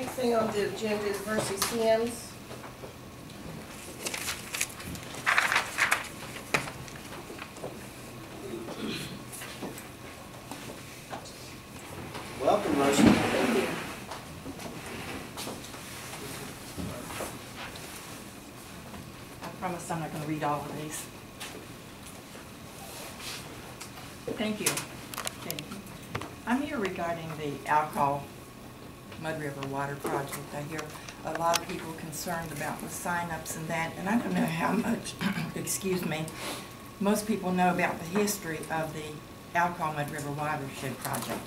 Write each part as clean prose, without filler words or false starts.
Next thing on the agenda is Versi Sims. Welcome, Mercy. Thank you. I promise I'm not going to read all of these. Thank you. Okay. I'm here regarding the Alcohol Mud River Water Project. I hear a lot of people concerned about the sign-ups and that, and I don't know how much, excuse me, most people know about the history of the Alcohol Mud River Watershed Project.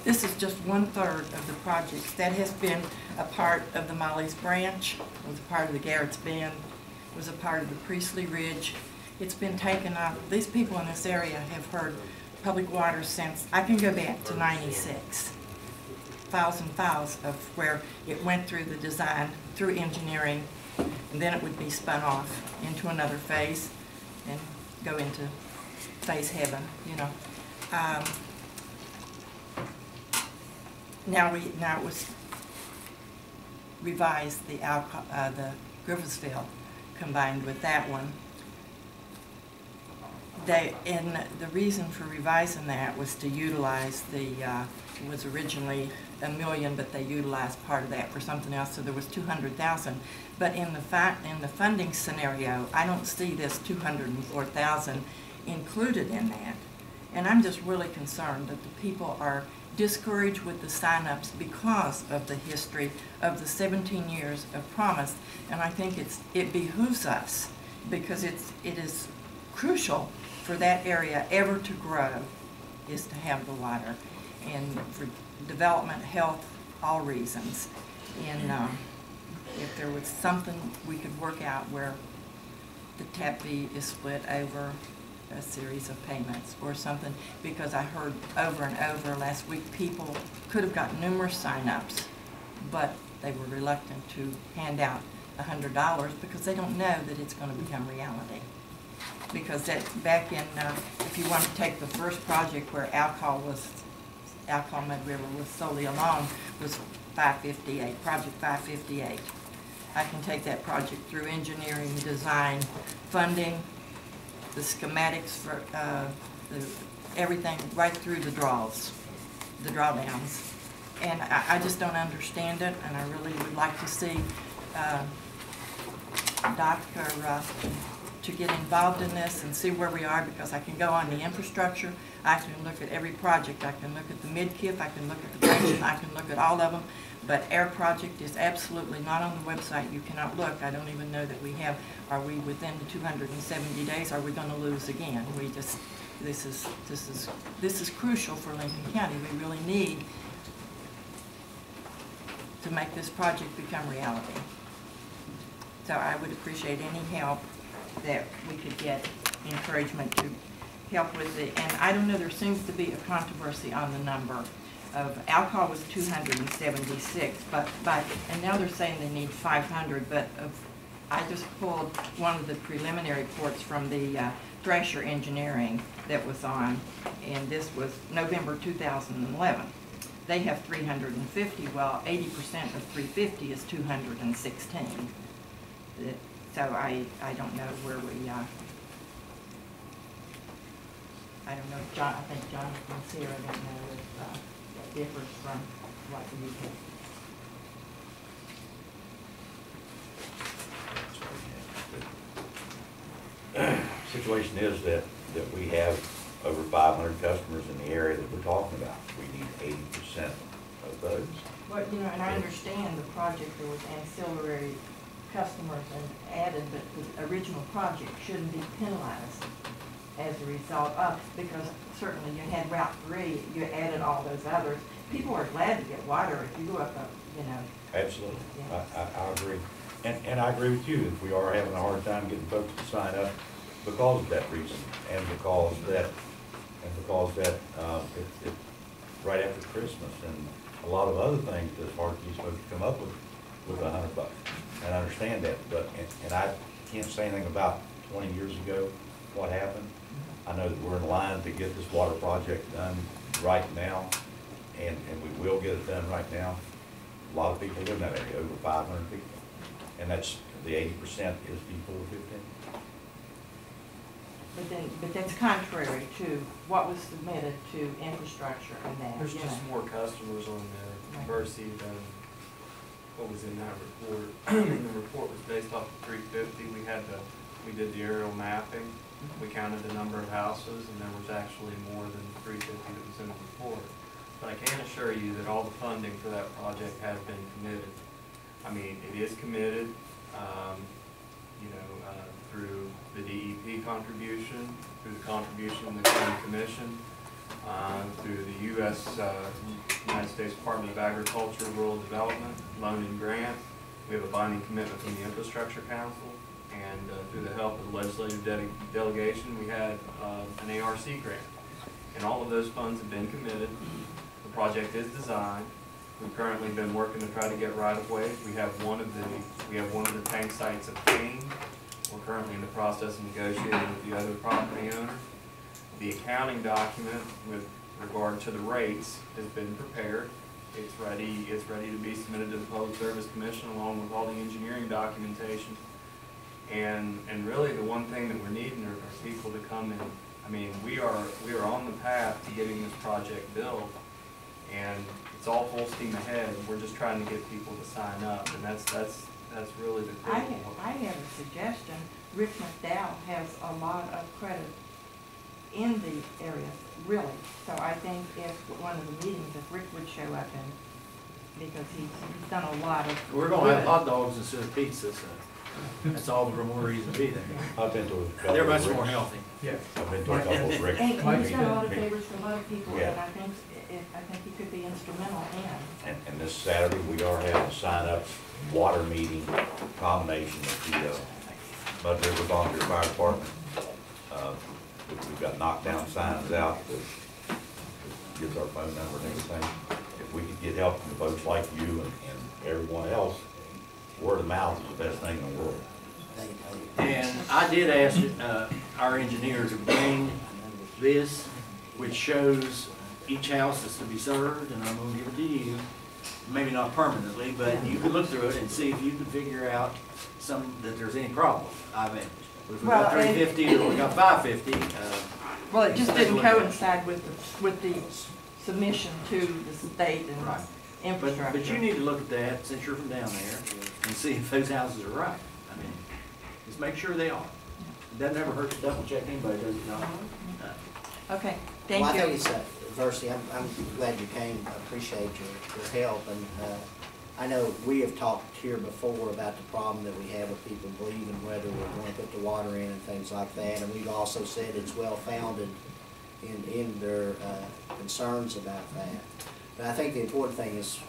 This is just 1/3 of the projects. That has been a part of the Molly's Branch, it was a part of the Garrett's Bend, it was a part of the Priestley Ridge. It's been taken up. These people in this area have heard public water since, I can go back to 96. Files and files of where it went through the design, through engineering, and then it would be spun off into another phase and go into phase heaven, you know. Now it was revised, the Griffithsville combined with that one. And the reason for revising that was to utilize it was originally $1 million, but they utilized part of that for something else, so there was $200,000. But in the funding scenario, I don't see this $204,000 included in that. And I'm just really concerned that the people are discouraged with the sign-ups because of the history of the 17 years of promise. And I think it behooves us, because it is crucial for that area ever to grow, is to have the water, and for development, health, all reasons. And if there was something we could work out where the tap fee is split over a series of payments or something, because I heard over and over last week people could have got numerous sign-ups, but they were reluctant to hand out $100 because they don't know that it's going to become reality. Because that back in, if you want to take the first project where Alcohol Mud River was solely alone, was 558, Project 558. I can take that project through engineering, design, funding, the schematics for everything, right through the drawdowns. And I just don't understand it, and I really would like to see Doc to get involved in this and see where we are, because I can go on the infrastructure, I can look at every project, I can look at the Midkiff, I can look at the pension, I can look at all of them, but our project is absolutely not on the website. You cannot look. I don't even know that we have, are we within the 270 days? Are we going to lose again? We just, this is crucial for Lincoln County. We really need to make this project become reality. So I would appreciate any help that we could get, encouragement to help with it. And I don't know, there seems to be a controversy on the number of, Alcohol was 276, and now they're saying they need 500, but I just pulled one of the preliminary reports from the Thrasher Engineering that was on, and this was November 2011. They have 350, well, 80% of 350 is 216. So I don't know where we, I don't know, I think Jonathan's here, I don't know if that differs from what you have. Situation is that we have over 500 customers in the area that we're talking about. We need 80% of those. Well, you know, and I understand the project, there was ancillary customers and added, but the original project shouldn't be penalized as a result of, because certainly you had Route 3, you added all those others. People are glad to get water if you go up, you know. Absolutely, Yeah. I agree. And I agree with you, that we are having a hard time getting folks to sign up because of that reason, and because that it's right after Christmas, and a lot of other things that's hard for these folks to come up with $100. And I understand that, but, and I can't say anything about 20 years ago what happened. I know that we're in line to get this water project done right now, and we will get it done right now. A lot of people live in that area, over 500 people. And that's, the 80% is people over 15. But that's contrary to what was submitted to infrastructure and that. There's you just know. more customers on there Right. versus what was in that report. The report was based off of 350. We did the aerial mapping. We counted the number of houses, and there was actually more than 350 that was in the report. But I can assure you that all the funding for that project has been committed. I mean, it is committed, through the DEP contribution, through the contribution of the county commission, through the United States Department of Agriculture, Rural Development, loan and grant. We have a binding commitment from the Infrastructure Council, and through the help of the legislative delegation, we had an ARC grant. And all of those funds have been committed. The project is designed. We've currently been working to try to get right-of-way. We have one of the tank sites obtained. We're currently in the process of negotiating with the other property owner. The accounting document with regard to the rates has been prepared. It's ready to be submitted to the Public Service Commission along with all the engineering documentation. And really the one thing that we're needing are people to come in. I mean, we are on the path to getting this project built, and it's all full steam ahead. We're just trying to get people to sign up, and that's really the critical one. I have a suggestion. Rick McDowell has a lot of credit in the area, really. So I think if one of the meetings, if Rick would show up and, because he's done a lot of. We're gonna have hot dogs instead of pizza, so that's all the more reason to be there. I've been to a couple They're of much Rick's. more healthy. Yeah. I've been to a couple of Rick's. And he's got a meetings. lot of favors from other people, Yeah. and I think he could be instrumental in. And this Saturday, we are having a sign-up water meeting combination with the Mud River Volunteer Fire Department. We've got knockdown signs out that gives our phone number and everything. If we could get help from folks like you and everyone else, word of mouth is the best thing in the world. And I did ask our engineer to bring this, which shows each house that's to be served, and I'm gonna give it to you. Maybe not permanently, but you could look through it and see if you could figure out that there's any problem. I mean, if we got Well, and- 350 or we got 550. Well, it just take a didn't look at it. coincide with the submission to the state and Right. infrastructure. But you need to look at that, since you're from down there, and see if those houses are right. I mean, just make sure they are. It doesn't ever hurt to double check anybody, does it? No. Okay, Well, thank I think you. it's diversity. I'm glad you came. I appreciate your help. And I know we have talked here before about the problem that we have with people believing whether we're going to put the water in and things like that. And we've also said it's well-founded in their concerns about that. But I think the important thing is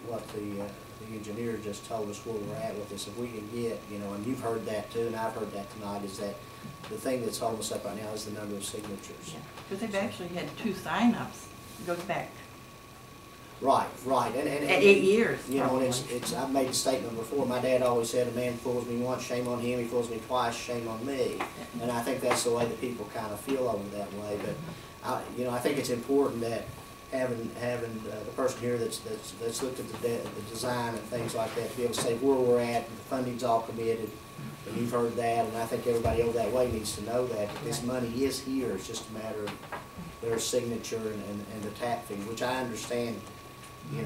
what the engineer just told us where we're at with this. If we can get, and you've heard that too, and I've heard that tonight, is that the thing that's holding us up right now is the number of signatures. Because they've actually had 2 sign-ups. It goes back Right. And 8 years. And probably. it's I've made a statement before. My dad always said, a man fools me once, shame on him. He fools me twice, shame on me. And I think that's the way that people kind of feel over that way. But I think it's important that having the person here that's looked at the design and things like that, to be able to say where we're at, the funding's all committed, and you've heard that, and I think everybody over that way needs to know that this money is here. It's just a matter of their signature and the tap fee, which I understand.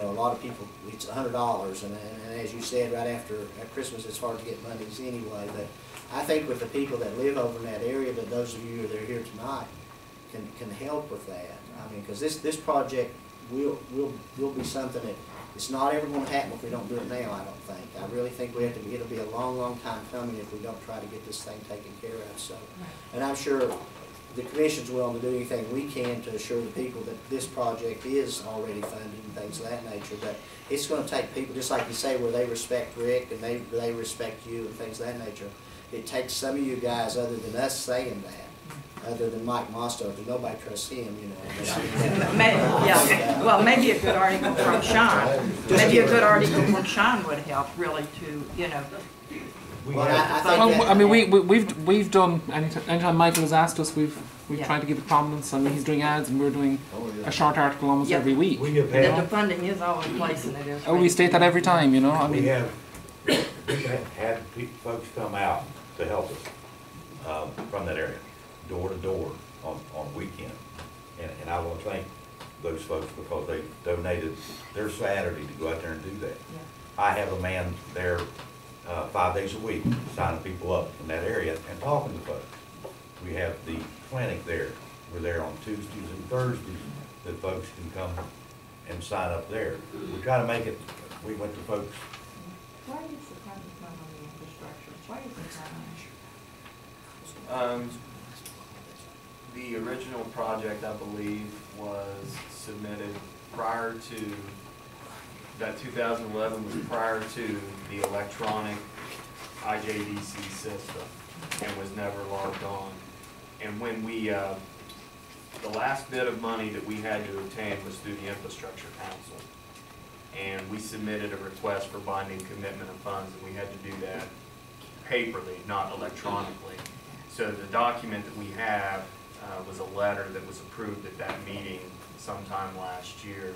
A lot of people, it's $100, and as you said, right at Christmas, it's hard to get monies anyway. But I think with the people that live over in that area, that those of you that are here tonight can help with that. I mean, because this project will be something that it's not ever going to happen if we don't do it now. I don't think. I really think it'll be a long time coming if we don't try to get this thing taken care of. So, and I'm sure the commission's willing to do anything we can to assure the people that this project is already funded and things of that nature. But it's going to take people, just like you say, where they respect Rick and they respect you and things of that nature. It takes some of you guys, other than us saying that, other than Mike Mosto, because nobody trusts him, But Well, maybe a good article from Sean. Maybe a good article from Sean would help really to, Well, I think Well, that, I mean, we've done anytime Michael has asked us, we've We're Yeah. trying to give it prominence. I mean, he's doing ads, and we're doing Oh, yeah. a short article almost Yeah. every week. We have That had, the funding is all in place and it is. Oh, we state that every time, you know. I we mean, have, we've had folks come out to help us, from that area, door to door on weekend. And I want to thank those folks because they donated their Saturday to go out there and do that. Yeah. I have a man there, 5 days a week, signing people up in that area and talking to folks. We have the clinic there. We're there on Tuesdays and Thursdays that folks can come and sign up there. We try to make it, we went to folks, Why is the project not on the infrastructure? Why is it not on? The original project, I believe, was submitted prior to, that 2011 was prior to the electronic IJDC system and was never logged on. And when we, the last bit of money that we had to obtain was through the Infrastructure Council. And we submitted a request for binding commitment of funds, and we had to do that paperly, not electronically. So the document that we have was a letter that was approved at that meeting sometime last year.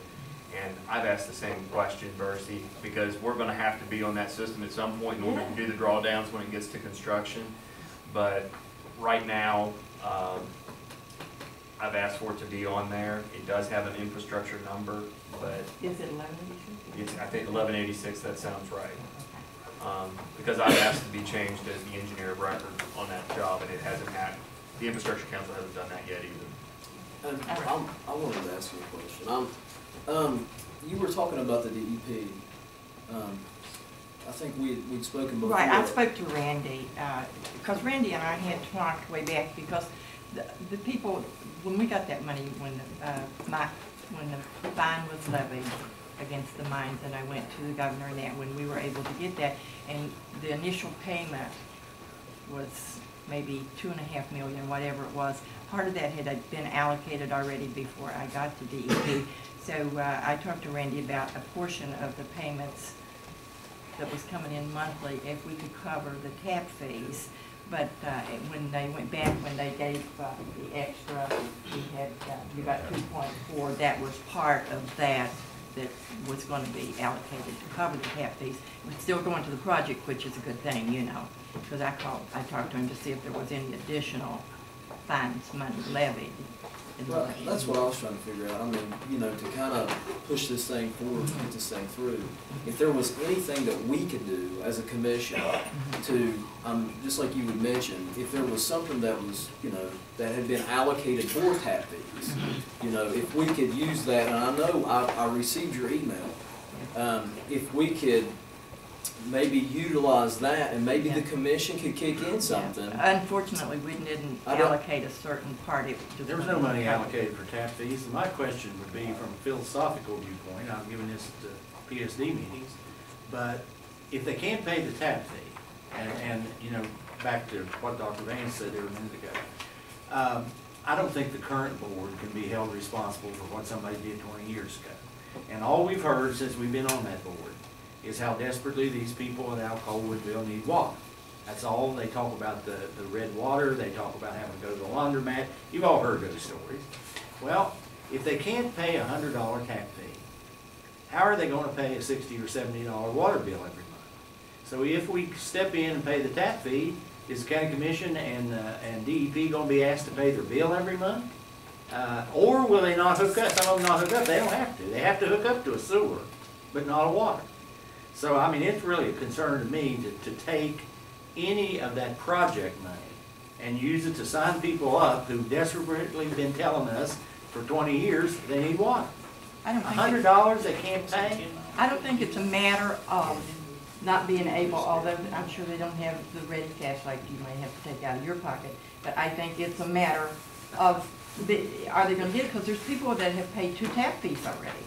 And I've asked the same question, Bercy, because we're gonna have to be on that system at some point in order to do the drawdowns when it gets to construction. But right now, I've asked for it to be on there. It does have an infrastructure number, but Is it 1186? it's, I think 1186, that sounds right. Because I've asked to be changed as the engineer of record on that job, and it hasn't happened. The Infrastructure Council hasn't done that yet either. I wanted to ask you a question. You were talking about the DEP. I think we'd spoken before. Right, I spoke to Randy, because Randy and I had talked way back, because the people, when we got that money, when the fine was levied against the mines, and I went to the governor and that, when we were able to get that, and the initial payment was maybe $2.5 million, whatever it was. Part of that had been allocated already before I got to DEP. So I talked to Randy about a portion of the payments that was coming in monthly, if we could cover the tap fees. But when they went back, when they gave the extra, we got 2.4, that was part of that was going to be allocated to cover the tap fees. It's still going to the project, which is a good thing, you know, because I talked to him to see if there was any additional fines money levied. Well, that's what I was trying to figure out. I mean, you know, to kind of push this thing forward, get this thing through. If there was anything that we could do as a commission to, just like you would mention, if there was something that was, you know, that had been allocated for tap fees, you know, if we could use that, and I know I received your email, if we could maybe utilize that, and maybe the commission could kick in something. Unfortunately, we didn't allocate a certain part. There was no money allocated for tap fees, and my question would be from a philosophical viewpoint, I'm giving this to PSD meetings, but if they can't pay the tap fee, and you know, back to what Dr. Vance said there a minute ago, I don't think the current board can be held responsible for what somebody did 20 years ago. And all we've heard since we've been on that board is how desperately these people in Alcoa Woodville need water. That's all. They talk about the red water. They talk about having to go to the laundromat. You've all heard those stories. Well, if they can't pay a $100 tap fee, how are they going to pay a $60 or $70 water bill every month? So if we step in and pay the tap fee, is the county commission and DEP going to be asked to pay their bill every month? Or will they not hook up? Some of them not hook up. They don't have to. They have to hook up to a sewer, but not a water. So, I mean, it's really a concern to me to take any of that project money and use it to sign people up who desperately been telling us for 20 years they need water. $100 they can't pay? I don't think it's a matter of not being able, although I'm sure they don't have the ready cash like you may have to take out of your pocket, but I think it's a matter of, are they going to get it? Because there's people that have paid 2 tap fees already.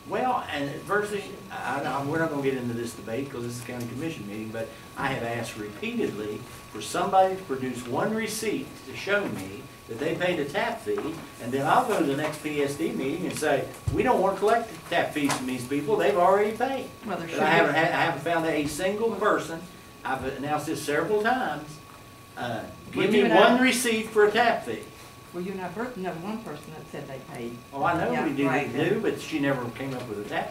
Well, and firstly, we're not going to get into this debate because this is a county commission meeting, but I have asked repeatedly for somebody to produce one receipt to show me that they paid a tap fee, and then I'll go to the next PSD meeting and say, we don't want to collect tap fees from these people, they've already paid. Well, there But I haven't found a single person, I've announced this several times, Give Well, me you and I- one receipt for a tap fee. Well, you and I both know one person that said they paid. Oh, I know Yeah, we right. do, but she never came up with a No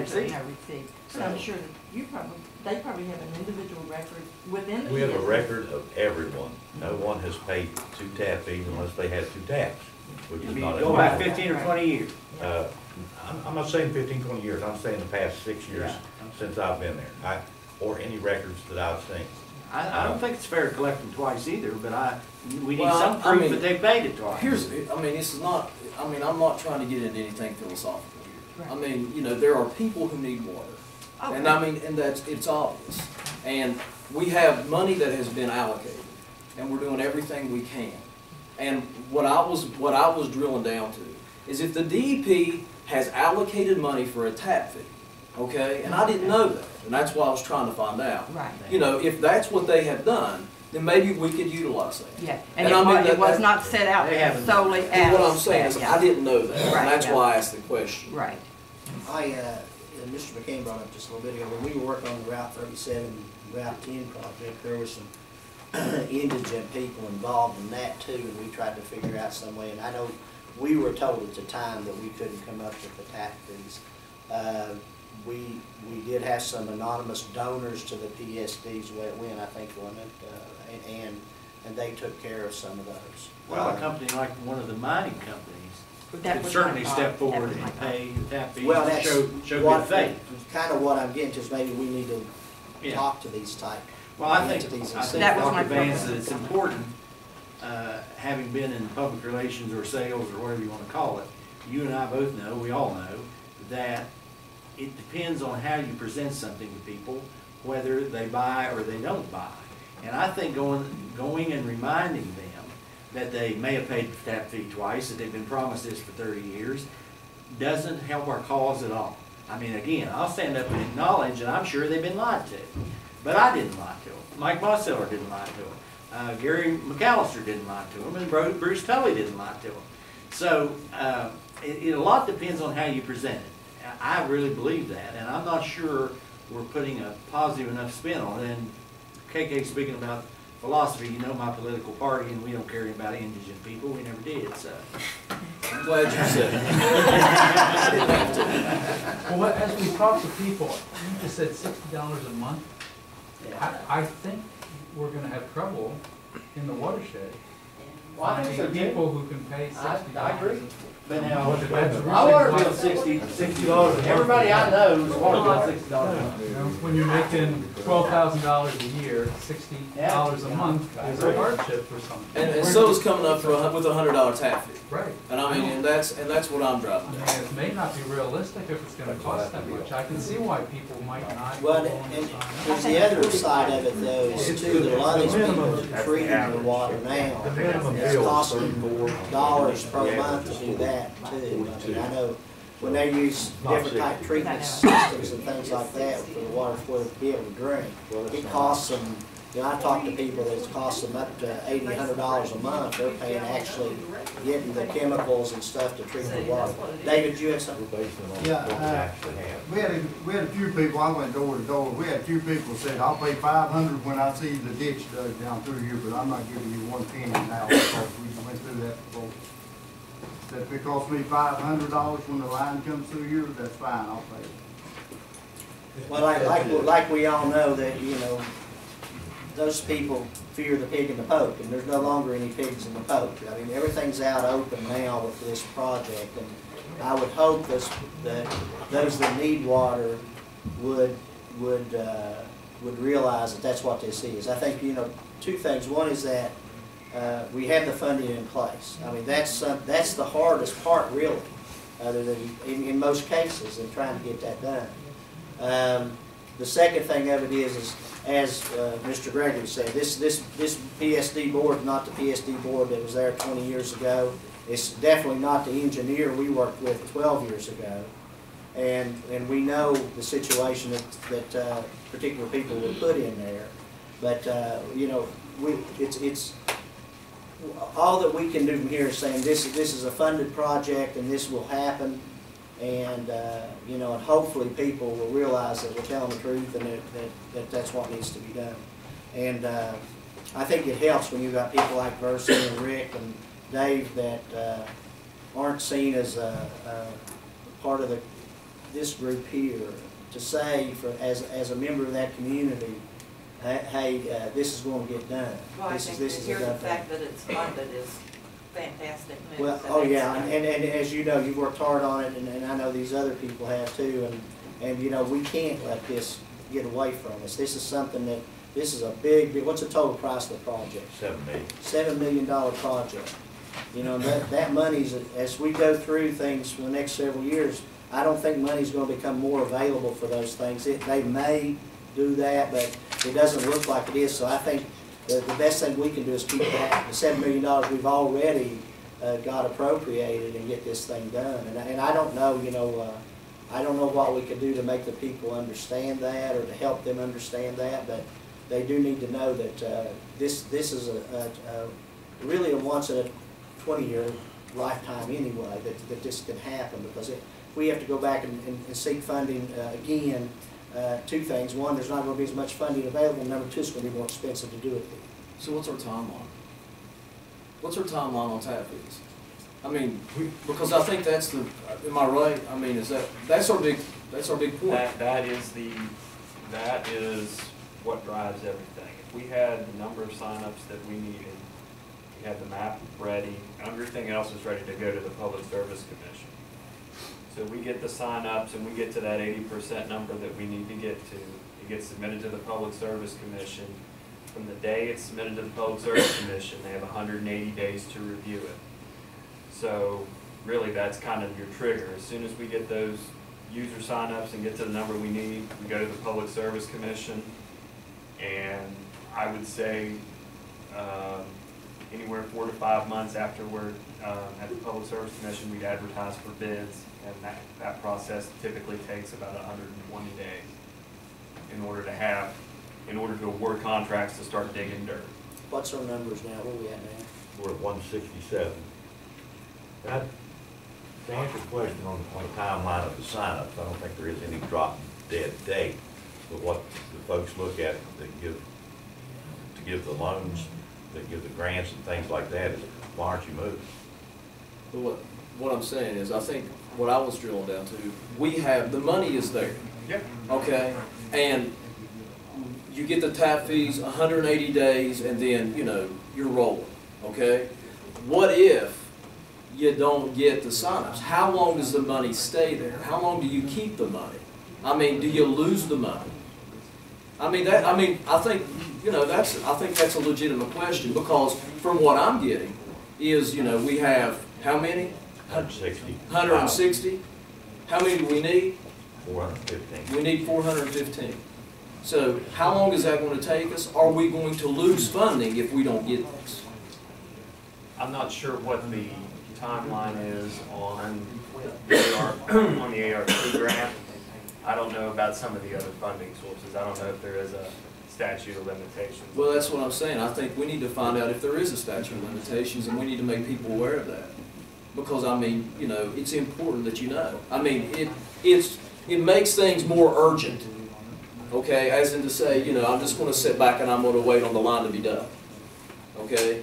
receipt. receipt. So I'm sure that they probably have an individual record within the. We have a PSC. record of everyone. No one has paid 2 tap fees unless they had 2 taps, which is not. Go back abnormal. 15 or 20 years. I'm not saying 15, 20 years, I'm saying the past 6 years Yeah. since I've been there, or any records that I've seen. I don't think it's fair to collect them twice either, but we need Well, some I proof mean, that they paid it twice. This is not, I'm not trying to get into anything philosophical here. Right. I mean, there are people who need water. And and it's obvious. And we have money that has been allocated, and we're doing everything we can. And what I was drilling down to is if the DEP has allocated money for a tap fee, okay, and I didn't know that, and that's why I was trying to find out. Right. If that's what they have done, then maybe we could utilize that. Yeah, and I mean, it was that- not set out They haven't- solely as. What I'm saying is, that, yeah. I didn't know that, and Right, that's yeah. why I asked the question. Right. And Mr. McCain brought up just a little bit ago, when we were working on the Route 37, Route 10 project, there were some indigent people involved in that too, and we tried to figure out some way, and I know we were told at the time that we couldn't come up with the tap fees. We did have some anonymous donors to the PSDs way it went, I think, wasn't it? And they took care of some of those. Well, a company like one of the mining companies That could was certainly my thought. step forward That was my and thought. pay the tap fees Well, and that's show what, good faith. kind of what I'm getting to is maybe we need to Yeah. talk to these type Well, I entities think, and I see. think That was my Dr. Vance, purpose. that it's important, having been in public relations or sales or whatever you want to call it, you and I both know, we all know, that it depends on how you present something to people, whether they buy or they don't buy. And I think going and reminding them that they may have paid the tap fee twice, that they've been promised this for 30 years, doesn't help our cause at all. I mean, again, I'll stand up and acknowledge that I'm sure they've been lied to, but I didn't lie to them. Mike Bosseller didn't lie to them. Gary McAllister didn't lie to them, and Bruce Tully didn't lie to them. So a lot depends on how you present it. I really believe that, and I'm not sure we're putting a positive enough spin on it. And KK, speaking about philosophy, you know my political party, and we don't care about indigent people. We never did, so. I'm glad you said it. Well, as we talk to people, you just said $60 a month. I think we're gonna have trouble in the watershed. Well, I think so, Finding too. people who can pay $60. I agree. But now, Well, that's my water really bill's $60. Everybody I know is water bill $60 a month. You know, when you're making $12,000 a year, $60 a month is a hardship for some. And so is coming up with a $100 tap fee. Right. And I mean, and that's what I'm driving I at. mean, it may not be realistic if it's gonna cost that much. I can see why people might not go Well, on and and sign up. there's the other side of it though, is too, that a lot of these people that are treating their water now, it's costing dollars per month to do that too. I mean, I know when they use different type treatment systems and things like that for the water for them to be able to drink, it costs them, I talk to people that it's cost them up to $80, $100 a month. They're paying actually getting the chemicals and stuff to treat the water. David, you had something? Yeah, we had a few people, I went door to door, we had a few people said, I'll pay $500 when I see the ditch dug down through here, but I'm not giving you one penny now, because we went through that before. Said if it costs me $500 when the line comes through here, that's fine, I'll pay it. Well, like we all know that, those people fear the pig in the poke, and there's no longer any pigs in the poke. I mean, everything's out open now with this project, and I would hope that those that need water would realize that that's what this is. I think, two things. One is that we have the funding in place. I mean, that's the hardest part, really, other than in most cases, in trying to get that done. The second thing of it is as Mr. Gregory said, this PSD board is not the PSD board that was there 20 years ago. It's definitely not the engineer we worked with 12 years ago. And we know the situation that particular people were put in there. But, it's all that we can do from here is saying this is a funded project and this will happen. And, and hopefully people will realize that we're telling the truth and that that's what needs to be done. And I think it helps when you've got people like Versi and Rick and Dave that aren't seen as a part of this group here, to say as a member of that community, hey, this is going to get done. Well, I This think is to hear a the done thing. fact that it's funded is fantastic news. Well, So oh that's yeah, great. and as you know, you've worked hard on it, and I know these other people have too, and you know, we can't let this get away from us. This is something that, this is a big, what's the total price of the project? $7 million. $7 million project. You know, that money's, as we go through things for the next several years, I don't think money's gonna become more available for those things. They may do that, but it doesn't look like it is, so I think the best thing we can do is keep that, the $7 million we've already got appropriated and get this thing done. And I don't know, you know, I don't know what we could do to make the people understand that or to help them understand that, but they do need to know that this is really a once in a 20-year lifetime anyway, that this can happen, because we have to go back and seek funding again. Two things. One, there's not going to be as much funding available. Number two, it's going to be more expensive to do it. So what's our timeline? What's our timeline on tap fees? I mean, because I think that's the, am I right? I mean, that's our big point. That is what drives everything. If we had the number of signups that we needed, we had the map ready, everything else is ready to go to the Public Service Commission. So we get the signups and we get to that 80% number that we need to get to. It gets submitted to the Public Service Commission. From the day it's submitted to the Public Service Commission, they have 180 days to review it. So really that's kind of your trigger. As soon as we get those user signups and get to the number we need, we go to the Public Service Commission, and I would say anywhere 4 to 5 months after we're at the Public Service Commission, we'd advertise for bids, and that process typically takes about 120 days in order to award contracts to start digging dirt. What's our numbers now? Where are we at now? We're at 167. That, to answer your question on the timeline of the signups, I don't think there is any drop dead date. But what the folks look at that give the loans, that give the grants and things like that is, why aren't you moving? But what I'm saying is, I think what I was drilling down to, we have, the money is there. Yep. Okay? And you get the tap fees, 180 days, and then, you know, you're rolling. Okay? What if you don't get the signups? How long does the money stay there? How long do you keep the money? I mean, do you lose the money? I think, you know, I think that's a legitimate question, because from what I'm getting is, you know, we have how many? 160. 160. How many do we need? 415. We need 415. So how long is that going to take us? Are we going to lose funding if we don't get this? I'm not sure what the timeline is on the ARP grant. I don't know about some of the other funding sources. I don't know if there is a statute of limitations. Well, that's what I'm saying. I think we need to find out if there is a statute of limitations, and we need to make people aware of that. Because, I mean, you know, it's important that you know. I mean, it makes things more urgent, okay? As in to say, you know, I'm just going to sit back and I'm going to wait on the line to be done, okay?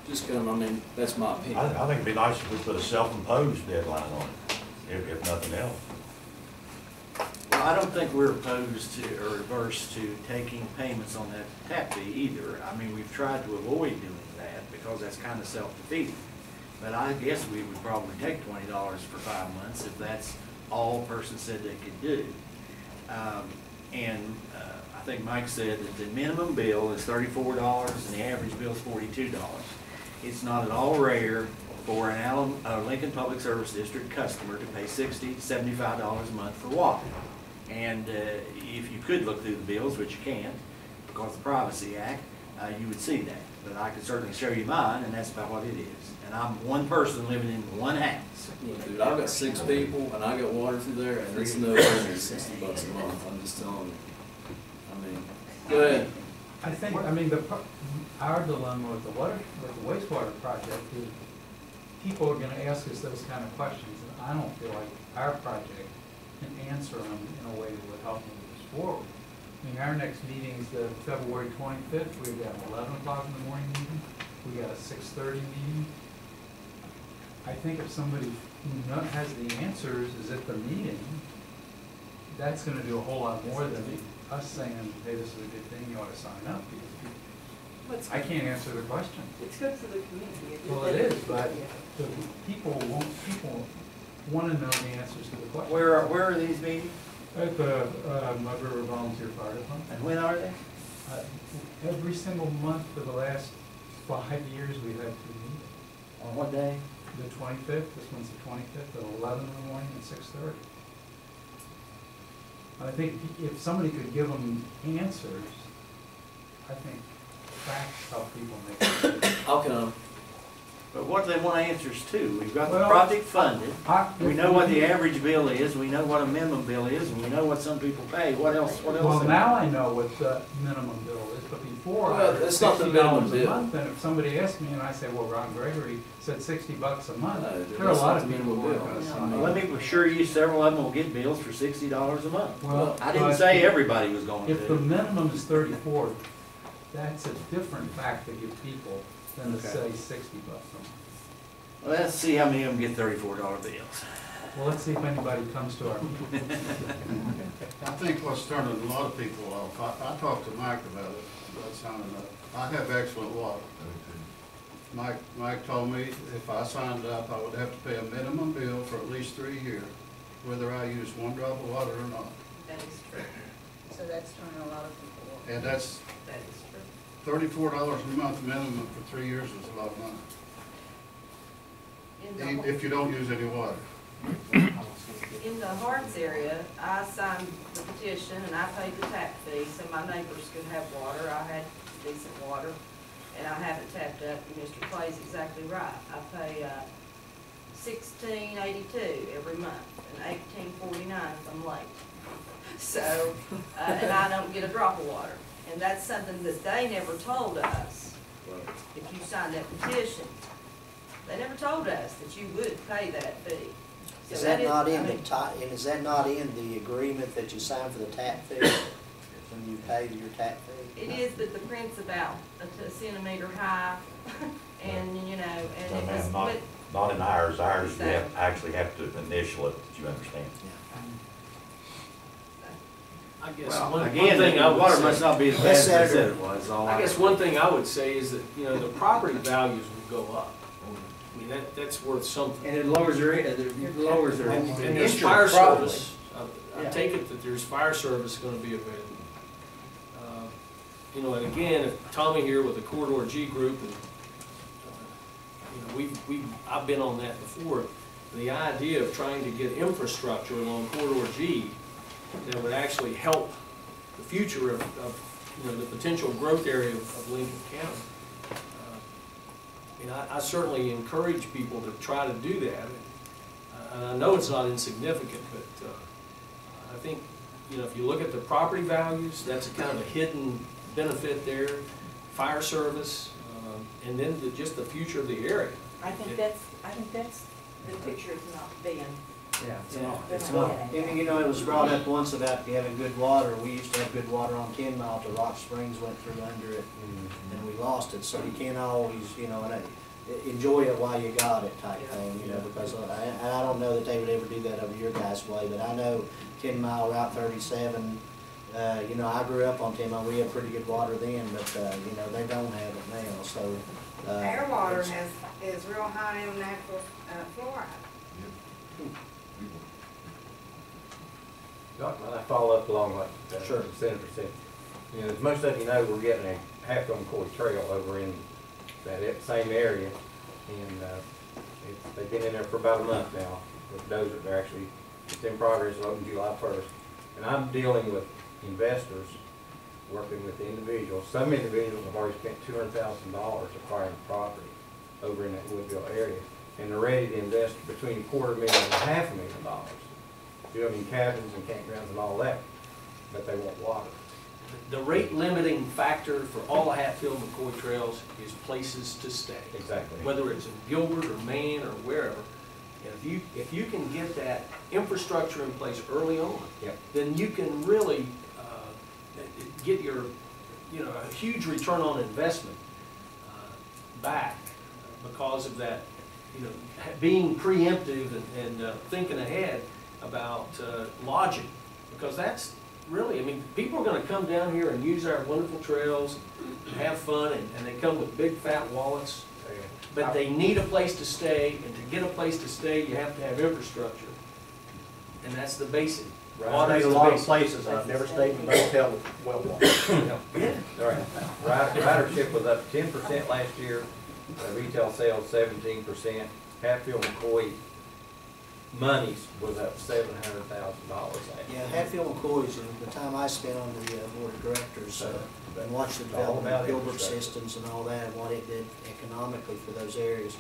Just kind of, I mean, that's my opinion. I think it'd be nice if we put a self-imposed deadline on it, if nothing else. Well, I don't think we're opposed to or averse to taking payments on that tap fee either. I mean, we've tried to avoid doing that because that's kind of self-defeating. But I guess we would probably take $20 for 5 months if that's all a person said they could do. I think Mike said that the minimum bill is $34 and the average bill is $42. It's not at all rare for a Lincoln Public Service District customer to pay $60, $75 a month for water. And if you could look through the bills, which you can't, because of the Privacy Act, you would see that. But I could certainly show you mine, and that's about what it is. And I'm one person living in one house. Look, dude, I've got 6 people, and I got water through there, and it's no more than $60 a month. I'm just telling you. I mean, go ahead. I think, I mean, our dilemma with the wastewater project is people are gonna ask us those kind of questions, and I don't feel like our project can answer them in a way that would help them move us forward. I mean, our next meeting is the February 25th. We've got an 11 o'clock in the morning meeting. We got a 6:30 meeting. I think if somebody who has the answers is at the meeting, that's gonna do a whole lot more than us saying, hey, this is a good thing, you ought to sign up. Because I can't answer the question. It's good for the community. Well, it is, but the people wanna know the answers to the question. Where are these meetings? At the Mud River Volunteer Fire Department. And when are they? Every single month for the last 5 years, we've had 2 meetings. On what day? The 25th, this one's the 25th, at 11 in the morning and 6:30. I think if somebody could give them answers, I think facts help people make decisions. I'll come. But what do they want answers to? We've got the Well, project funded. We If know what the average bill is, we know what a minimum bill is, and we know what some people pay. What else? Well, now I know what the minimum bill is, but before I Well, heard it's not the $60 minimum a bill. month, and if somebody asked me and I say, well, Ron Gregory said $60 a month, No, there are a that's lot not of the people who minimum aren't bill. gonna sign Let up. me assure you, several of them will get bills for $60 a month. Well, I didn't but say everybody was going If the to. minimum is 34, that's a different fact to give people than to Okay. say $60 a month. Well, let's see how many of them get $34 bills. Well, let's see if anybody comes to our meeting. I think what's turning a lot of people off, I talked to Mike about it, about signing up. I have excellent water. Mike told me if I signed up, I would have to pay a minimum bill for at least 3 years, whether I use 1 drop of water or not. That is true. So that's turning a lot of people off. And that's That is true. $34 a month minimum for 3 years is a lot of money, In the, if you don't use any water. in the Harts area, I signed the petition and I paid the tap fee so my neighbors could have water. I had decent water and I haven't tapped up. And Mr. Clay's exactly right. I pay $16.82 every month and $18.49 if I'm late. So, and I don't get a drop of water. And that's something that they never told us. If you signed that petition, they never told us that you would pay that fee. So Is that not in I the mean, and is that not in the agreement that you signed for the tap fee? When you pay your tap fee? It is, but the print's about a centimeter high, and, you know, and No, it ma'am, was, not, but, not in ours, you actually have to initial it, that you understand. I guess Well, one again, thing I the would water say- must not be as bad as they said it was, is all I guess one thing I would say is that, you know, the property values will go up. I mean, that's worth something. And it lowers their, And there's interest fire probably. service. I Yeah. take it that there's fire service gonna be available. You know, and again, if Tommy here with the Corridor G group, and, you know, I've been on that before. The idea of trying to get infrastructure along Corridor G that would actually help the future of you know, the potential growth area of Lincoln County. I certainly encourage people to try to do that. And I know it's not insignificant, but I think, you know, if you look at the property values, that's a kind of a hidden benefit there, fire service, and then just the future of the area. I think that's the picture is not being. Yeah, It's not, and, you know, it was brought up once about having good water. We used to have good water on 10 Mile till Rock Springs went through under it, and we lost it. So you can't always, you know, enjoy it while you got it type thing, you know, because I don't know that they would ever do that over your guys' way, but I know 10 Mile Route 37, you know, I grew up on 10 Mile. We had pretty good water then, but, you know, they don't have it now, so. Our water is real high in natural fluoride. I follow up along what Sure. the Senator said. You know, as most of you know, we're getting a half-dome quarry trail over in that same area. And they've been in there for about a month now with dozer. They're actually, it's in progress, open July 1st. And I'm dealing with investors, working with individuals. Some individuals have already spent $200,000 acquiring property over in that Woodville area. And they're ready to invest between $250,000 and $500,000. Building cabins and campgrounds and all that, but they want water. The rate limiting factor for all the Hatfield McCoy trails is places to stay. Exactly. Whether it's in Gilbert or Maine or wherever. And if you can get that infrastructure in place early on, Yep. then you can really get your, a huge return on investment back because of that, being preemptive and thinking ahead about lodging. Because that's really, people are gonna come down here and use our wonderful trails and have fun, and they come with big fat wallets, but they need a place to stay, and to get a place to stay, you have to have infrastructure. And that's the basic. I've stayed a lot of places, I've never stayed in a motel with well water. Ridership was up 10% last year, retail sales 17%, Hatfield McCoy monies was up $700,000 last year. Yeah, Hatfield McCoy's, and the time I spent on the board of directors, and watched the development of Gilbert Systems and all that, and what it did economically for those areas.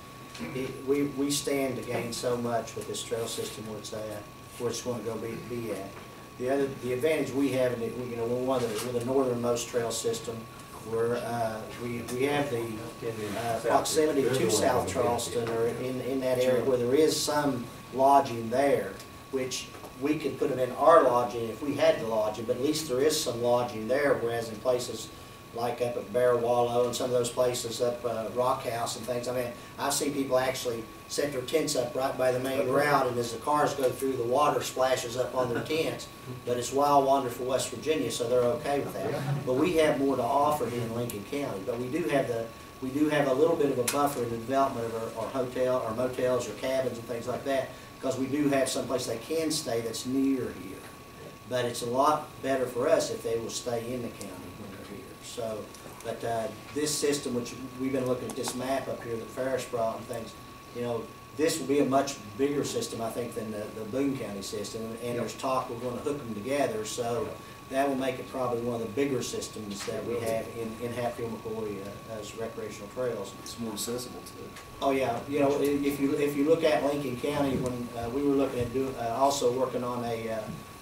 We stand to gain so much with this trail system where it's at, where it's going to go be at. The advantage we have, in it, we're the northernmost trail system. We have the proximity to South Charleston, or in that area where there is some lodging there, which we could put them in our lodging if we had the lodging, but at least there is some lodging there, whereas in places like up at Bear Wallow and some of those places up Rock House and things, I've seen people actually set their tents up right by the main route, and as the cars go through, the water splashes up on their tents. But it's wild, wonderful West Virginia, so they're okay with that. But we have more to offer here in Lincoln County. But we do have a little bit of a buffer in the development of our hotel, our motels, or cabins and things like that, because we do have someplace they can stay that's near here. But it's a lot better for us if they will stay in the county when they're here. So, but this system, which we've been looking at this map up here that Ferris brought and things, this will be a much bigger system, I think, than the Boone County system. And there's talk we're going to hook them together, so that will make it probably one of the bigger systems that we have in Hatfield McCoy as recreational trails. It's more accessible to it. Oh yeah, if you look at Lincoln County, when we were looking at also working on a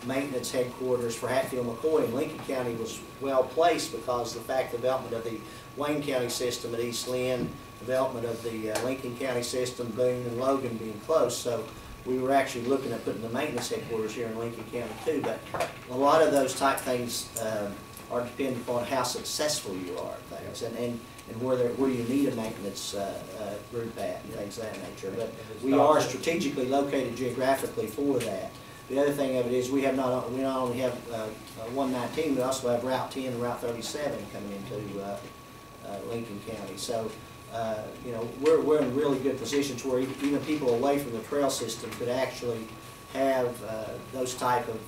maintenance headquarters for Hatfield McCoy, and Lincoln County was well placed because of the fact development of the Wayne County system at East Lynn, development of the Lincoln County system, Boone and Logan being close. So we were actually looking at putting the maintenance headquarters here in Lincoln County too. But a lot of those type things are dependent upon how successful you are at things, and where you need a maintenance group at and things of that nature. But we are strategically located geographically for that. The other thing of it is we not only have 119, we also have Route 10 and Route 37 coming into Lincoln County. So we're in really good positions where even people away from the trail system could actually have those type of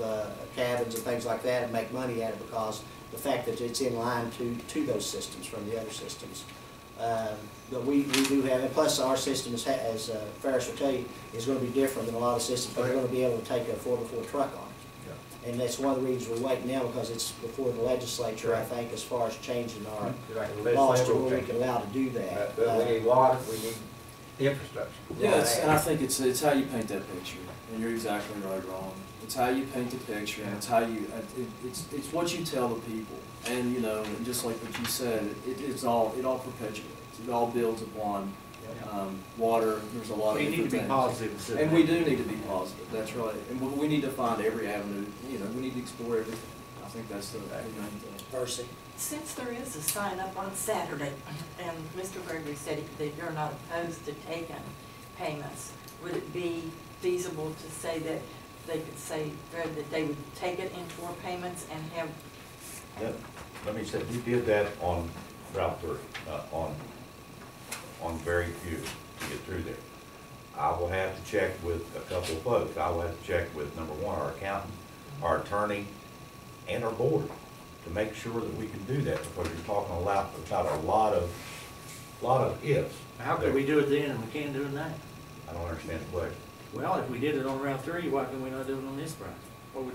cabins and things like that and make money at it because the fact that it's in line to those systems from the other systems. But we do have, and plus our system, as Ferris will tell you, is going to be different than a lot of systems. They're going to be able to take a 4x4 truck on it. And that's one of the reasons we're waiting now, because it's before the legislature, I think, as far as changing our laws to where we can allow to do that. But we need water, we need infrastructure. Yeah, and I think it's how you paint that picture, and you're exactly right, Ron. It's how you paint the picture, and it's how you it's what you tell the people, and and just like what you said, it all perpetuates. It all builds upon water. There's a lot of different things. We need to be positive. And we do need to be positive, that's right. And we need to find every avenue, we need to explore everything. I think that's the main thing. Percy? Since there is a sign up on Saturday, and Mr. Gregory said that you're not opposed to taking payments, would it be feasible to say that they could say, Fred, that they would take it in 4 payments and have... Let me say, we did that on Route 30, on very few to get through there. I will have to check with a couple of folks. I will have to check with, number one, our accountant, our attorney, and our board to make sure that we can do that, because you're talking about a lot of ifs. How could we do it then and we can't do it now? I don't understand the question. Well, if we did it on Route 3, why can we not do it on this project?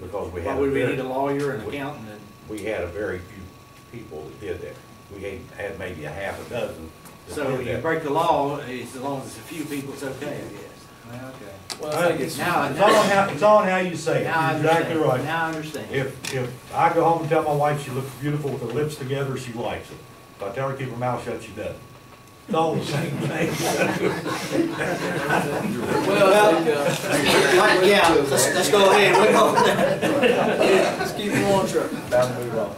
Because we why had would we need a lawyer and an accountant? We had a very few people that did that. We had maybe a half a dozen. So you break the law, as long as it's a few people, it's okay, I guess. Well, okay. Well, I think it's on how you say it. Now You're exactly right. Now I understand. If I go home and tell my wife she looks beautiful with her lips together, she likes it. If I tell her to keep her mouth shut, she doesn't. It's all the same thing. Well, yeah, let's go ahead. Let's keep going on track. About to move on.